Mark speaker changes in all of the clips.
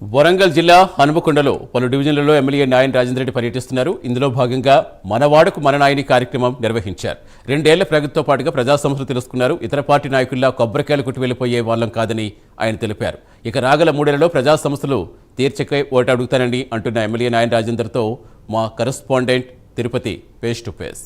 Speaker 1: వరంగల్ జిల్లా హనుమకొండలో పలు డివిజన్లలో ఎమ్మెల్యే నాయన్ రాజేందర్ రెడ్డి పర్యటిస్తున్నారు. ఇందులో భాగంగా మనవాడకు మన నాయని కార్యక్రమం నిర్వహించారు. 2 ఏళ్ల ప్రగతితో పాటుగా ప్రజా సమస్యలు తెలుసుకున్నారు. ఇతర పార్టీ నాయకుల్లా కొబ్బరికాయలు కొట్టి వెళ్లిపోయే వాళ్ళం కాదని ఆయన తెలిపారు. ఇక రాగల 3 ఏళ్లలో ప్రజా సమస్యలు తీర్చకే ఓటు అడుగుతానని అంటున్న ఎమ్మెల్యే నాయన్ రాజేందర్తో మా correspondent Tirupati face to face.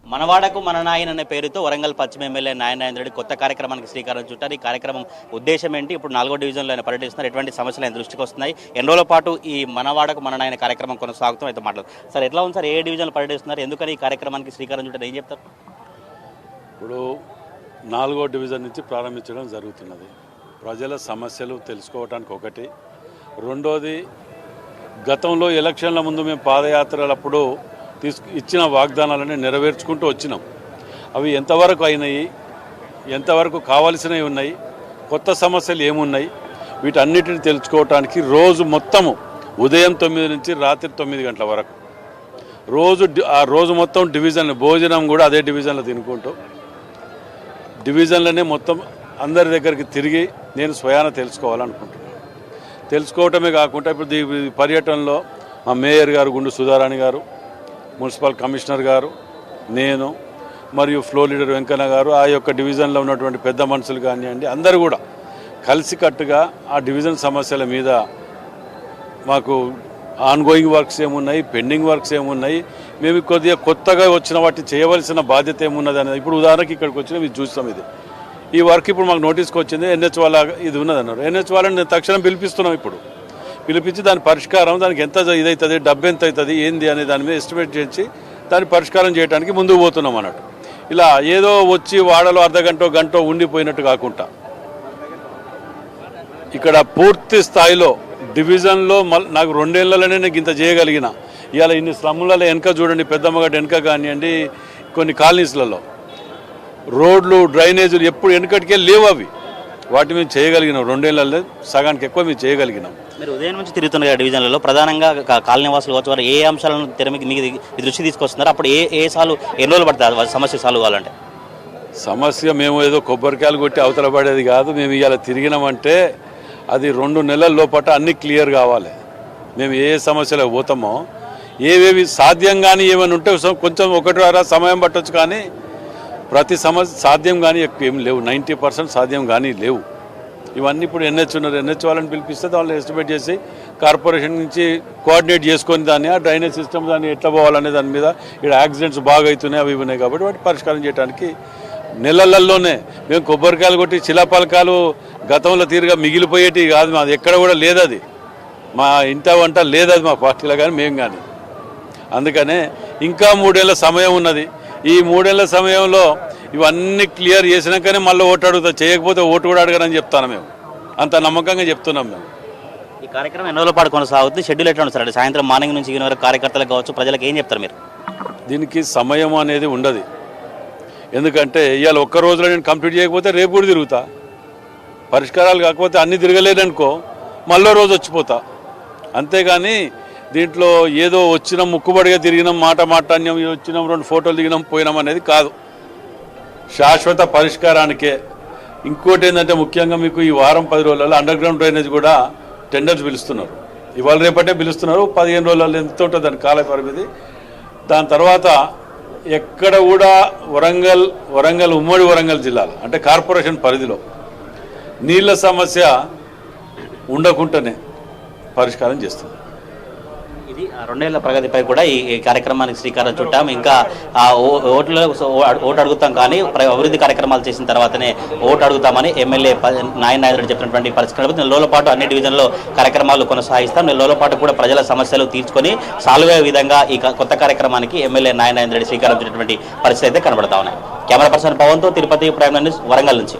Speaker 2: మనవాడకు మన నాయన్ అనే పేరుతో వరంగల్ పశ్చిమ ఎమ్మెల్యే నాయన్ రాజేందర్ రెడ్డి కొత్త కార్యక్రమానికి శ్రీకారం చుట్టారు. ఈ కార్యక్రమం ఉద్దేశం ఏంటి? ఇప్పుడు 4వ డివిజన్లో ఆయన పర్యటిస్తున్నారు. ఎటువంటి సమస్యలు ఆయన దృష్టికి వస్తున్నాయి? ఎన్ని రోజుల పాటు ఈ మనవాడకు మన నాయన కార్యక్రమం కొనసాగుతాం అయితే మాట్లాడు. సార్, ఎట్లా ఉంది సార్? ఏ డివిజన్లో పర్యటిస్తున్నారు? ఎందుకని ఈ కార్యక్రమానికి శ్రీకారం చుట్టారు? ఏం చెప్తారు?
Speaker 3: ఇప్పుడు 4వ డివిజన్ నుంచి ప్రారంభించడం జరుగుతున్నది. ప్రజల సమస్యలు తెలుసుకోవడానికి ఒకటి. రెండోది, గతంలో ఎలక్షన్ల ముందు మేము పాదయాత్రలప్పుడు ఇచ్చిన వాగ్దానాలని నెరవేర్చుకుంటూ వచ్చినాం. అవి ఎంతవరకు అయినాయి, ఎంతవరకు కావాల్సినవి ఉన్నాయి, కొత్త సమస్యలు ఏమున్నాయి, వీటన్నిటిని తెలుసుకోవటానికి రోజు మొత్తము ఉదయం 9 నుంచి రాత్రి 9 గంటల వరకు ఆ రోజు మొత్తం డివిజన్ భోజనం కూడా అదే డివిజన్లో తినుకుంటూ డివిజన్లోనే మొత్తం అందరి దగ్గరికి తిరిగి నేను స్వయాన తెలుసుకోవాలనుకుంటున్నాను. తెలుసుకోవటమే కాకుండా ఇప్పుడు ఈ పర్యటనలో మా మేయర్ గారు గుండు సుధారాణి గారు, మున్సిపల్ కమిషనర్ గారు, నేను మరియు ఫ్లో లీడర్ వెంకన్న గారు, ఆ యొక్క డివిజన్లో ఉన్నటువంటి పెద్ద మనుషులు కానివ్వండి, అందరూ కూడా కలిసికట్టుగా ఆ డివిజన్ సమస్యల మీద మాకు ఆన్గోయింగ్ వర్క్స్ ఏమున్నాయి, పెండింగ్ వర్క్స్ ఏమున్నాయి, మేము కొద్దిగా కొత్తగా వచ్చిన వాటిని చేయవలసిన బాధ్యత ఏమున్నది అనేది. ఇప్పుడు ఉదాహరణకి ఇక్కడికి వచ్చినా మీరు చూస్తాం. ఈ వర్క్ ఇప్పుడు మాకు నోటీస్కి వచ్చింది. ఎన్హెచ్ వాళ్ళ ఇది ఉన్నదన్నారు. ఎన్హెచ్ వాళ్ళని నేను తక్షణం పిలిపిస్తున్నాం. ఇప్పుడు పిలిపించి దాని పరిష్కారం, దానికి ఎంత ఇదవుతుంది, డబ్బు ఎంత అవుతుంది, ఏంది అనే దాని మీద ఎస్టిమేట్ చేసి దాన్ని పరిష్కారం చేయడానికి ముందుకు పోతున్నాం అన్నట్టు. ఇలా ఏదో వచ్చి వాడలో గంట ఉండిపోయినట్టు కాకుండా ఇక్కడ పూర్తి స్థాయిలో డివిజన్లో నాకు 2 ఏళ్లలోనే నాకు ఇంత చేయగలిగిన. ఇవాళ ఇన్ని స్లమ్లలో వెనక చూడండి, పెద్దమ్మగడ్డ వెనక కానివ్వండి, కొన్ని కాలనీస్లలో రోడ్లు డ్రైనేజీలు ఎప్పుడు వెనకటికే లేవు. అవి వాటి మీద చేయగలిగినాం. 2 ఏళ్లలో సగానికి ఎక్కువ మేము చేయగలిగినాం.
Speaker 2: మీరు ఉదయం నుంచి తిరుగుతున్న డివిజన్లలో ప్రధానంగా కాలనీ వాసులు కావచ్చు, వారు ఏ అంశాలను మీకు దృష్టి తీసుకొస్తున్నారు? అప్పుడు ఏ సాల్వ్ ఎన్ని రోజులు పడుతుంది సమస్య సాల్వ్ కావాలంటే?
Speaker 3: సమస్య మేము ఏదో కొబ్బరికాయలు కొట్టి అవతల పడేది కాదు. మేము ఇవాళ తిరిగినామంటే అది 2 నెలల లోపల అన్నీ క్లియర్ కావాలి. మేము ఏ సమస్యలు పోతామో, ఏవేవి సాధ్యం కానీ ఏమైనా ఉంటే కొంచెం 1 సమయం పట్టవచ్చు, కానీ ప్రతి సమస్య సాధ్యం కానీ ఎక్కువ ఏం లేవు. 90% సాధ్యం కానీ లేవు. ఇవన్నీ ఇప్పుడు ఎన్హెచ్ ఉన్నారు. ఎన్హెచ్ వాళ్ళని పిలిపిస్తే వాళ్ళు ఎస్టిమేట్ చేసి కార్పొరేషన్ నుంచి కోఆర్డినేట్ చేసుకొని దాన్ని ఆ డ్రైనేజ్ సిస్టమ్ దాన్ని ఎట్లా పోవాలనే దాని మీద ఇక్కడ యాక్సిడెంట్స్ బాగా అవుతున్నాయి, అవి ఉన్నాయి. కాబట్టి వాటి పరిష్కారం చేయడానికి నెలలలోనే మేము కొబ్బరికాయలు కొట్టి శిలాపలకాలు గతంలో తీరుగా మిగిలిపోయేటి కాదు. మాది ఎక్కడ కూడా లేదు. అది మా ఇంట వంట లేదు. అది మా పార్టీలో కానీ మేము కానీ. అందుకనే ఇంకా 3 ఏళ్ల సమయం ఉన్నది. ఈ 3 ఏళ్ల సమయంలో ఇవన్నీ క్లియర్ చేసినాకనే మళ్ళీ ఓటు అడుగుతా. చేయకపోతే ఓటు కూడా అడగరని చెప్తాను. మేము అంత నమ్మకంగా చెప్తున్నాం. మేము
Speaker 2: ఈ కార్యక్రమం ఎన్ని రోజుల పాటు కొనసాగుతుంది? షెడ్యూల్ ఎట్లా ఉంది సార్? సాయంత్రం మార్నింగ్ నుంచి ఈవినింగ్ వరకు కార్యకర్తలకు కావచ్చు, ప్రజలకు ఏం చెప్తారు మీరు?
Speaker 3: దీనికి సమయం అనేది ఉండదు. ఎందుకంటే ఇవాళ ఒక్క రోజులో నేను కంప్లీట్ చేయకపోతే రేపు కూడా తిరుగుతా. పరిష్కారాలు కాకపోతే అన్నీ తిరగలేదనుకో మళ్ళీ రోజు వచ్చిపోతా. అంతేగాని దీంట్లో ఏదో వచ్చినాం, ముక్కుబడిగా తిరిగినాం, మాట్లాడినాం, వచ్చినాం, 2 ఫోటోలు దిగినాం, పోయినాం అనేది కాదు. శాశ్వత పరిష్కారానికే. ఇంకోటి ఏంటంటే ముఖ్యంగా మీకు ఈ వారం 10 రోజులలో అండర్ గ్రౌండ్ డ్రైనేజ్ కూడా టెండర్స్ పిలుస్తున్నారు. ఇవాళ రేపటే పిలుస్తున్నారు. 15 రోజులలో ఎంత ఉంటుంది దాని కాల పరిమితి. దాని తర్వాత ఎక్కడ కూడా వరంగల్ ఉమ్మడి వరంగల్ జిల్లాలో అంటే కార్పొరేషన్ పరిధిలో నీళ్ళ సమస్య ఉండకుండానే పరిష్కారం చేస్తుంది.
Speaker 2: ఇది 2 ఏళ్ల ప్రగతిపై కూడా ఈ కార్యక్రమానికి శ్రీకారం చుట్టాం. ఇంకా ఓటు అడుగుతాం, కానీ అభివృద్ధి కార్యక్రమాలు చేసిన తర్వాతనే ఓటు అడుగుతామని ఎమ్మెల్యే నాయన్ రాజేందర్ రెడ్డి చెప్పినటువంటి పరిస్థితి. 4 రోజుల పాటు అన్ని డివిజన్లో కార్యక్రమాలు కొనసాగిస్తాం. 4 రోజుల పాటు కూడా ప్రజల సమస్యలు తీర్చుకొని సాల్వ్ అయ్యే విధంగా ఈ కొత్త కార్యక్రమానికి ఎమ్మెల్యే నాయన్ రాజేందర్ రెడ్డి శ్రీకారం చుట్టినటువంటి పరిస్థితి అయితే కనబడతా ఉన్నాయి. కెమెరా పర్సన్ పవన్తో తిరుపతి ప్రైమ్ న్యూస్ వరంగల్ నుంచి.